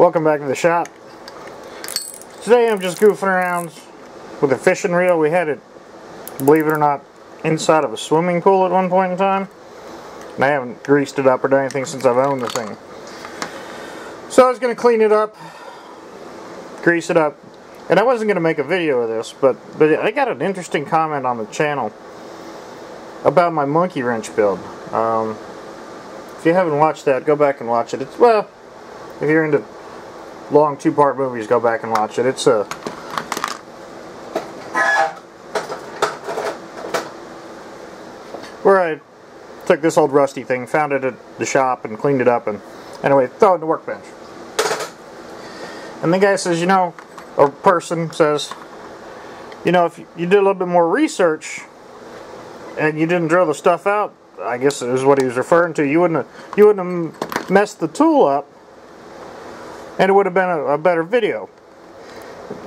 Welcome back to the shop. Today I'm just goofing around with a fishing reel. We had it, believe it or not, inside of a swimming pool at one point in time. And I haven't greased it up or done anything since I've owned the thing. So I was going to clean it up, grease it up, and I wasn't going to make a video of this, but I got an interesting comment on the channel about my monkey wrench build. If you haven't watched that, go back and watch it. It's, well, if you're into long two-part movies, go back and watch it. It's a where I took this old rusty thing, found it at the shop, and cleaned it up, and anyway, throw it in the workbench. And the guy says, you know, or person says, you know, if you did a little bit more research and you didn't drill the stuff out, I guess is what he was referring to, you wouldn't have messed the tool up, and it would have been a better video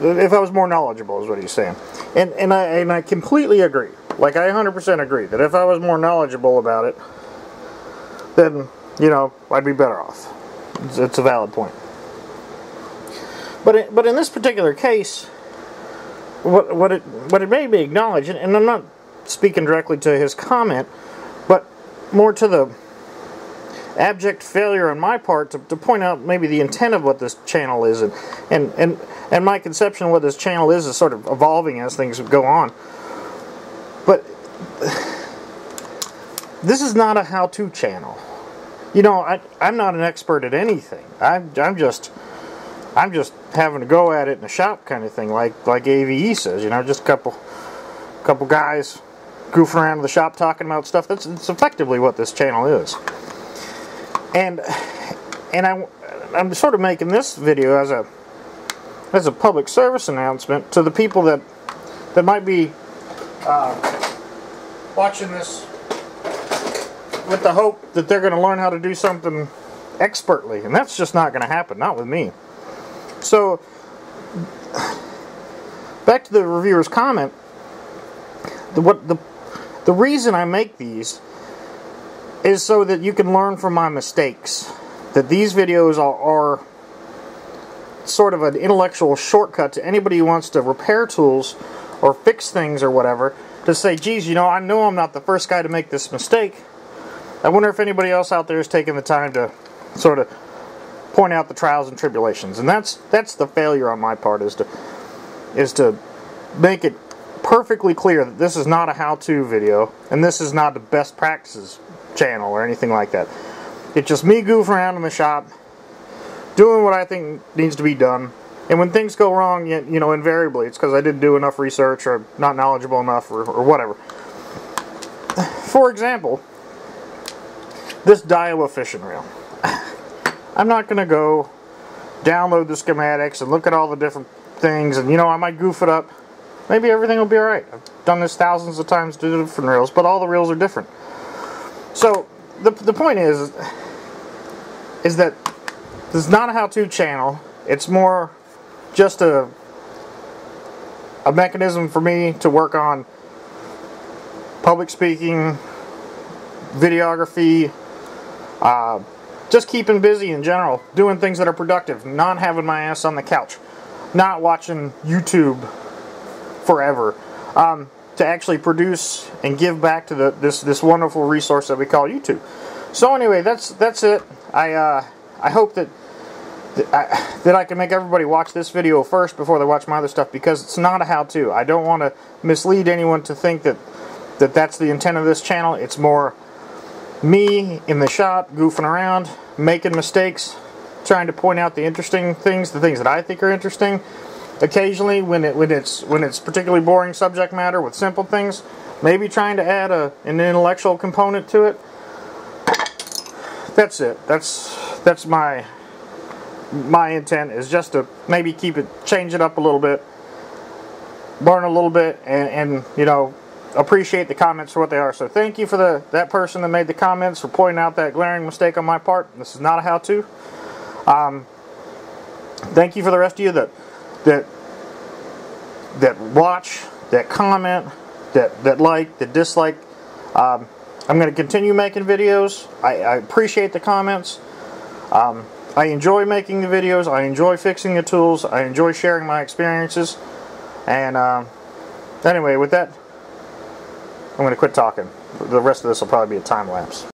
if I was more knowledgeable, is what he's saying. And I completely agree. Like, I 100% agree that if I was more knowledgeable about it, then, you know, I'd be better off. It's a valid point. But in this particular case, what it made me acknowledge, and I'm not speaking directly to his comment, but more to the abject failure on my part to point out maybe the intent of what this channel is, and my conception of what this channel is sort of evolving as things go on. But this is not a how-to channel. You know, I'm not an expert at anything. I'm just having to go at it in the shop kind of thing, like AVE says. You know, just a couple guys goofing around in the shop talking about stuff. That's effectively what this channel is. And I'm sort of making this video as a public service announcement to the people that might be watching this with the hope that they're going to learn how to do something expertly, and that's just not going to happen, not with me. So back to the reviewer's comment. The reason I make these is so that you can learn from my mistakes. That these videos are sort of an intellectual shortcut to anybody who wants to repair tools or fix things or whatever, to say, geez, you know I'm not the first guy to make this mistake. I wonder if anybody else out there is taking the time to sort of point out the trials and tribulations. And that's the failure on my part, is to make it perfectly clear that this is not a how-to video, and this is not the best practices channel or anything like that. It's just me goofing around in the shop, doing what I think needs to be done. And when things go wrong, you know, invariably it's because I didn't do enough research, or not knowledgeable enough, or whatever. For example, this Daiwa fishing reel. I'm not going to go download the schematics and look at all the different things, and, you know, I might goof it up. Maybe everything will be alright. I've done this thousands of times to different reels, but all the reels are different. So, the point is that this is not a how-to channel. It's more just a mechanism for me to work on public speaking, videography, just keeping busy in general, doing things that are productive, not having my ass on the couch, not watching YouTube forever, to actually produce and give back to this wonderful resource that we call YouTube. So anyway, that's it. I hope that I can make everybody watch this video first before they watch my other stuff, because it's not a how-to. I don't want to mislead anyone to think that that's the intent of this channel. It's more me in the shop, goofing around, making mistakes, trying to point out the interesting things, the things that I think are interesting. Occasionally, when it's particularly boring subject matter with simple things, maybe trying to add an intellectual component to it. That's it. That's my intent, is just to maybe change it up a little bit, learn a little bit, and you know, appreciate the comments for what they are. So thank you for that person that made the comments, for pointing out that glaring mistake on my part. This is not a how-to. Thank you for the rest of you that watch, that comment, that like, that dislike. I'm going to continue making videos. I appreciate the comments. I enjoy making the videos, I enjoy fixing the tools, I enjoy sharing my experiences, and anyway, with that, I'm going to quit talking. The rest of this will probably be a time lapse.